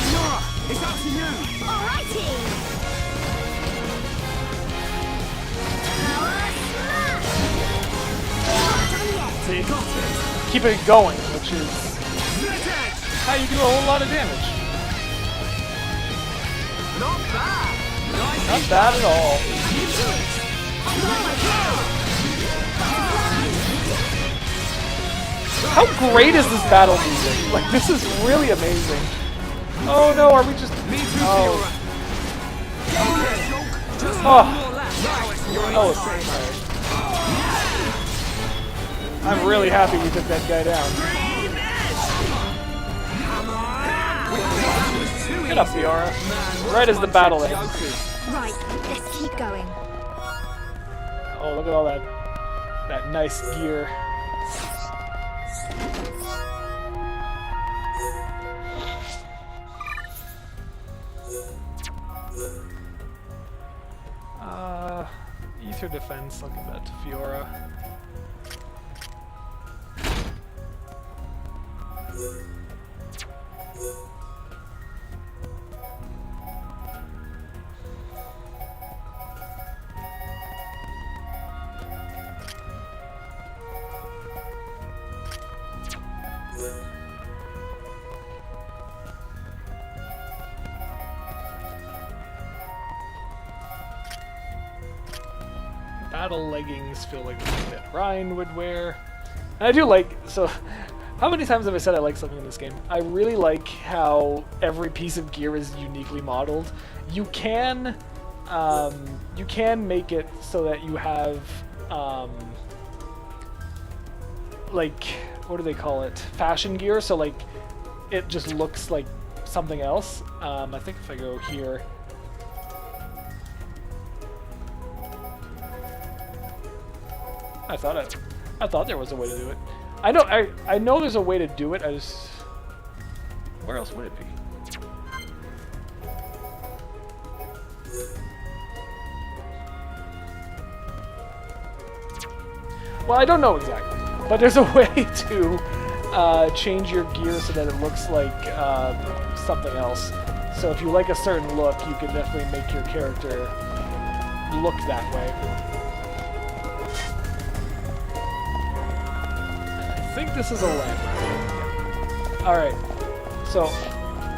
Fiora, it's up to you! Alrighty! Power smash! Not done yet. See, keep it going, which is Split edge! how you do a whole lot of damage. Not bad! Nice! Not bad at all. You do it! How great is this battle music? Like, this is really amazing. Oh no, are we just... Oh. Oh, alright. I'm really happy we took that guy down. Get up, Fiora. Right as the battle ends. Right, let's keep going. Oh, look at all that nice gear. Ether defense, look at that, Fiora. Battle leggings feel like the thing that Ryan would wear. And I do like, so how many times have I said I like something in this game? I really like how every piece of gear is uniquely modeled. You can make it so that you have like, what do they call it? Fashion gear, so like it just looks like something else. I think if I go here, I thought there was a way to do it. I know there's a way to do it. I just, where else would it be? Well, I don't know exactly, but there's a way to change your gear so that it looks like something else. So if you like a certain look, you can definitely make your character look that way. I think this is a landmark. Alright, so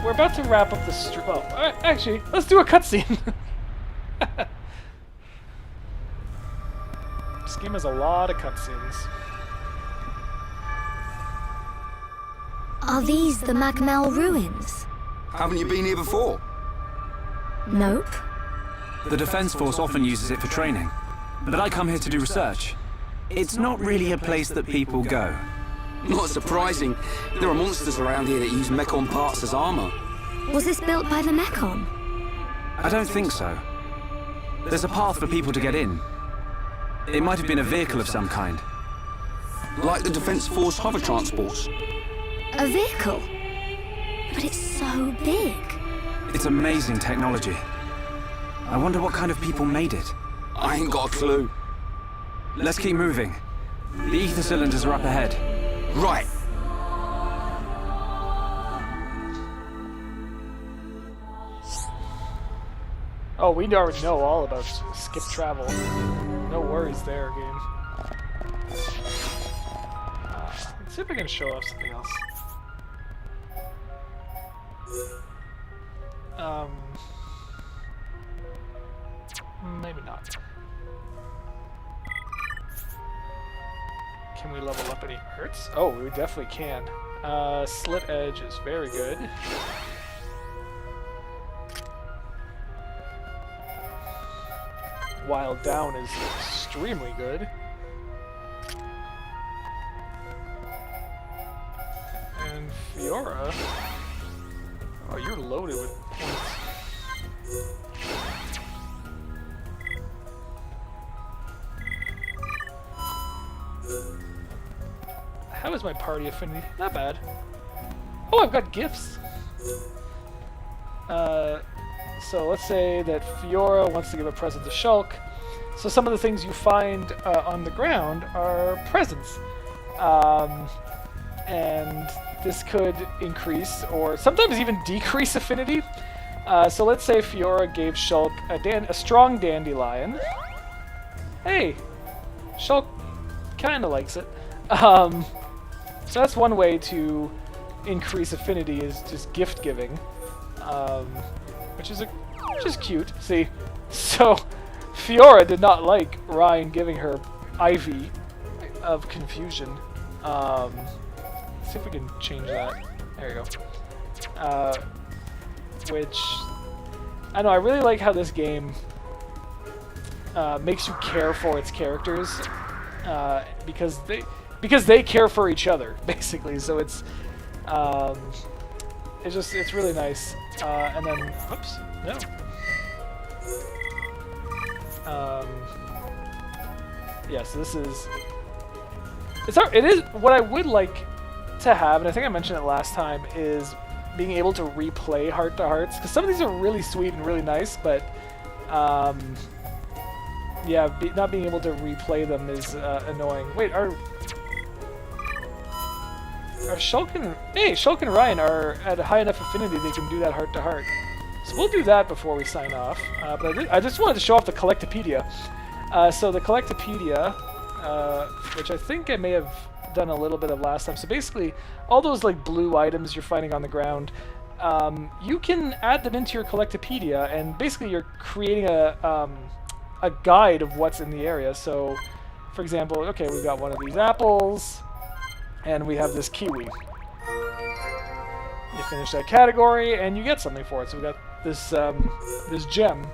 we're about to wrap up the stream. Oh, actually, let's do a cutscene. This game has a lot of cutscenes. Are these the Magmel ruins? Haven't you been here before? Nope. The Defense Force often uses it for training, but I come here to do research. It's not really a place that people go. Not surprising. There are monsters around here that use Mechon parts as armor. Was this built by the Mechon? I don't think so. There's a path for people to get in. It might have been a vehicle of some kind. Like the Defense Force hover transports. A vehicle? But it's so big. It's amazing technology. I wonder what kind of people made it. I ain't got a clue. Let's keep moving. The ether cylinders are up ahead. Right. Oh, we already know all about skip travel. No worries there, game. Let's see if I can show off something else. Maybe not. Can we level up any arts? Oh, we definitely can. Slit Edge is very good. Wild Down is extremely good. And Fiora... Oh, you're loaded with points. How is my party affinity? Not bad. Oh, I've got gifts! So let's say that Fiora wants to give a present to Shulk. So some of the things you find on the ground are presents. And this could increase or sometimes even decrease affinity. So let's say Fiora gave Shulk a strong dandelion. Hey! Shulk kinda likes it. So that's one way to increase affinity, is just gift giving, which is cute. See, so Fiora did not like Ryan giving her Ivy of Confusion, see if we can change that. There you go. Which, I know, I really like how this game makes you care for its characters because they care for each other, basically. So it's really nice. And then, whoops, no. Yeah, so this is. It is what I would like to have, and I think I mentioned it last time, is being able to replay Heart to Hearts, because some of these are really sweet and really nice, but yeah, not being able to replay them is annoying. Wait, are Shulk and Ryan are at a high enough affinity they can do that Heart to Heart. So we'll do that before we sign off. But I just wanted to show off the Collectopedia. So the Collectopedia, which I think I may have done a little bit of last time. So basically, all those like blue items you're finding on the ground, you can add them into your Collectopedia, and basically you're creating a guide of what's in the area. So, for example, okay, we've got one of these apples, and we have this kiwi. You finish that category, and you get something for it. So we got this this gem.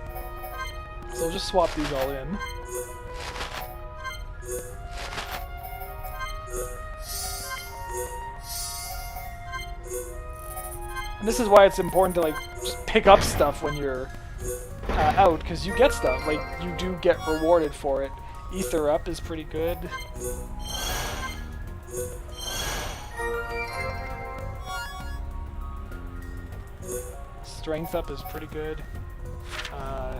So we'll just swap these all in. And this is why it's important to like just pick up stuff when you're out, because you get stuff. Like, you do get rewarded for it. Ether up is pretty good. Strength up is pretty good. Got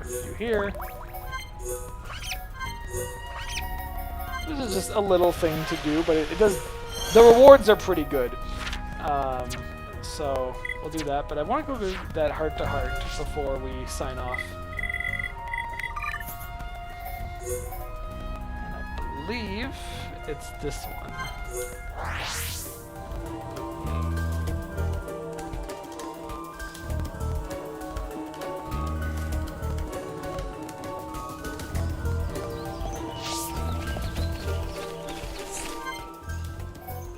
a few here. This is just a little thing to do, but it does. The rewards are pretty good. So we'll do that. But I want to go to that Heart to Heart before we sign off. And I believe it's this one.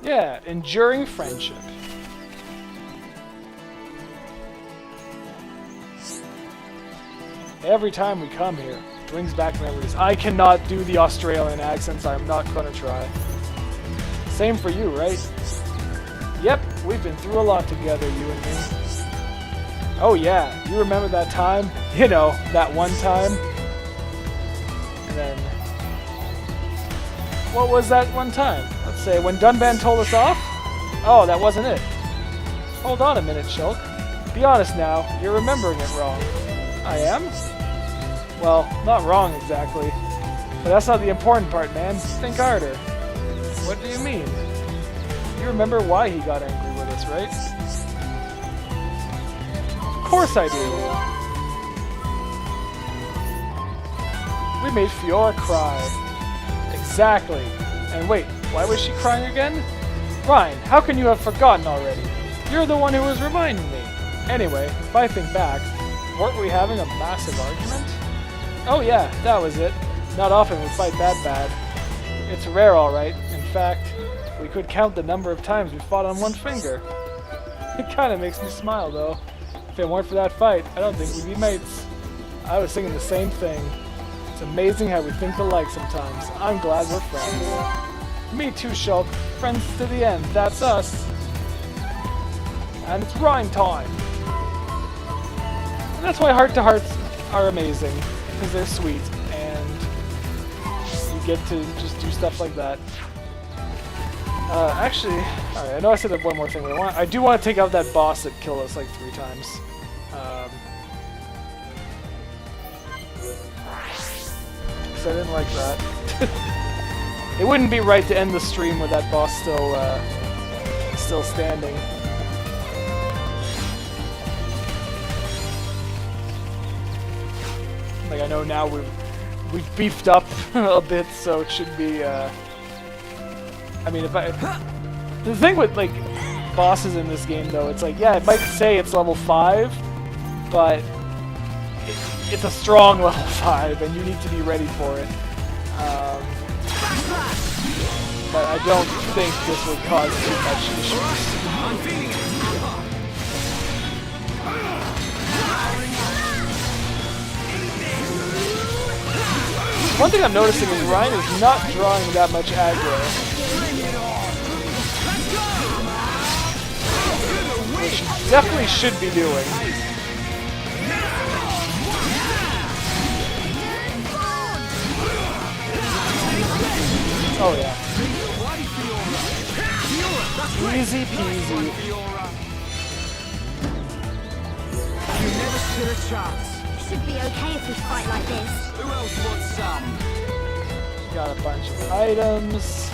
Yeah, enduring friendship. Every time we come here, it brings back memories. I cannot do the Australian accents, I'm not gonna try. Same for you, right? Yep, we've been through a lot together, you and me. Oh yeah, you remember that time? You know, that one time? And then... what was that one time? Let's say, when Dunban told us off? Oh, that wasn't it. Hold on a minute, Shulk. Be honest now, you're remembering it wrong. I am? Well, not wrong exactly. But that's not the important part, man. Think harder. What do you mean? You remember why he got angry with us, right? Of course I do. We made Fiora cry. Exactly. And wait, why was she crying again? Ryan, how can you have forgotten already? You're the one who was reminding me. Anyway, if I think back, weren't we having a massive argument? Oh yeah, that was it. Not often we fight that bad. It's rare, alright. In fact, we could count the number of times we fought on one finger. It kinda makes me smile, though. If it weren't for that fight, I don't think we'd be mates. I was thinking the same thing. It's amazing how we think alike sometimes. I'm glad we're friends. Me too, Shulk. Friends to the end. That's us. And it's rhyme time. And that's why Heart to Hearts are amazing, because they're sweet, and you get to just do stuff like that. Actually, alright, I know I said one more thing, but I do want to take out that boss that killed us like 3 times. Because I didn't like that. It wouldn't be right to end the stream with that boss still standing. Like, I know now we've beefed up a bit, so it should be. I mean, the thing with like bosses in this game, though, it's like, yeah, it might say it's level 5, but it's a strong level 5, and you need to be ready for it. but I don't think this would cause too much issues. I'm feeling it. One thing I'm noticing is Ryan is not drawing that much aggro, which he definitely should be doing. Oh yeah. Easy peasy. You never stood a chance. Should be okay if we fight like this. Who else wants some? Got a bunch of items.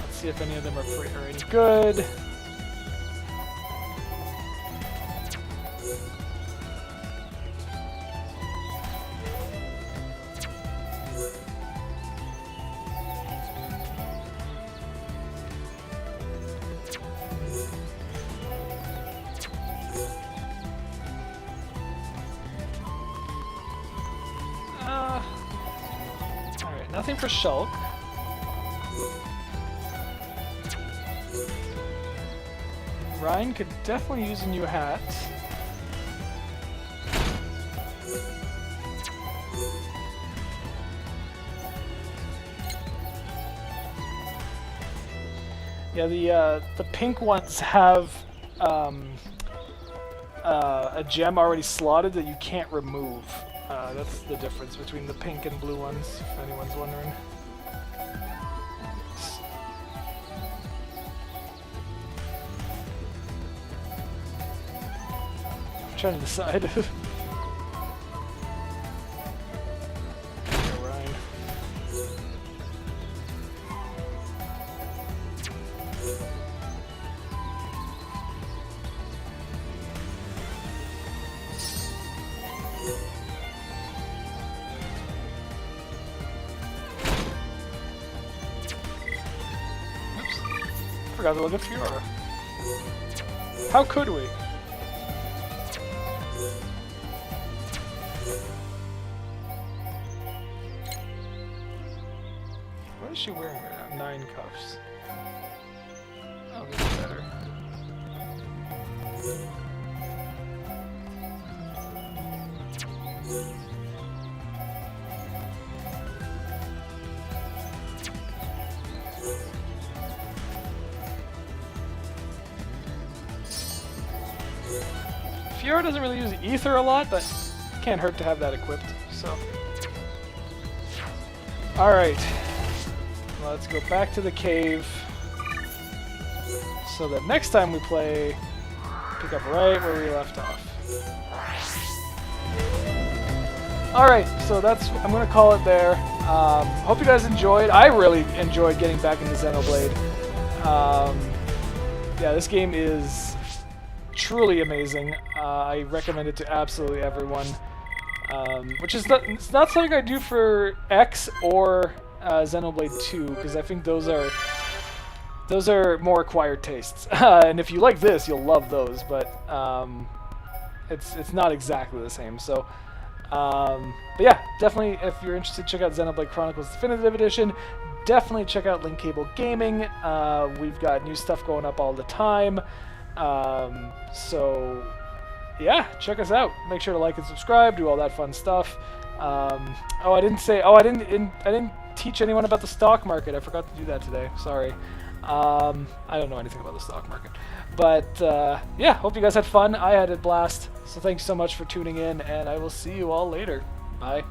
Let's see if any of them are any good. Alright, nothing for Shulk. Ryan could definitely use a new hat. Yeah, the pink ones have a gem already slotted that you can't remove. That's the difference between the pink and blue ones, if anyone's wondering. I'm trying to decide. Ryan. Forgot to look at Fiora. How could we? What is she wearing right now? 9 cuffs. Oh, this is better. Fiora doesn't really use Ether a lot, but can't hurt to have that equipped, so. Alright. Let's go back to the cave. So that next time we play, pick up right where we left off. Alright, so I'm gonna call it there. Hope you guys enjoyed. I really enjoyed getting back into Xenoblade. Yeah, this game is truly amazing. I recommend it to absolutely everyone. Which is it's not something I do for X or Xenoblade 2, because I think those are more acquired tastes. And if you like this, you'll love those, but it's not exactly the same. So, but yeah, definitely if you're interested, check out Xenoblade Chronicles Definitive Edition. Definitely check out Link Cable Gaming. We've got new stuff going up all the time. So yeah, check us out. Make sure to like and subscribe, do all that fun stuff. I didn't teach anyone about the stock market. I forgot to do that today. Sorry. I don't know anything about the stock market. But yeah, hope you guys had fun. I had a blast. So thanks so much for tuning in, and I will see you all later. Bye.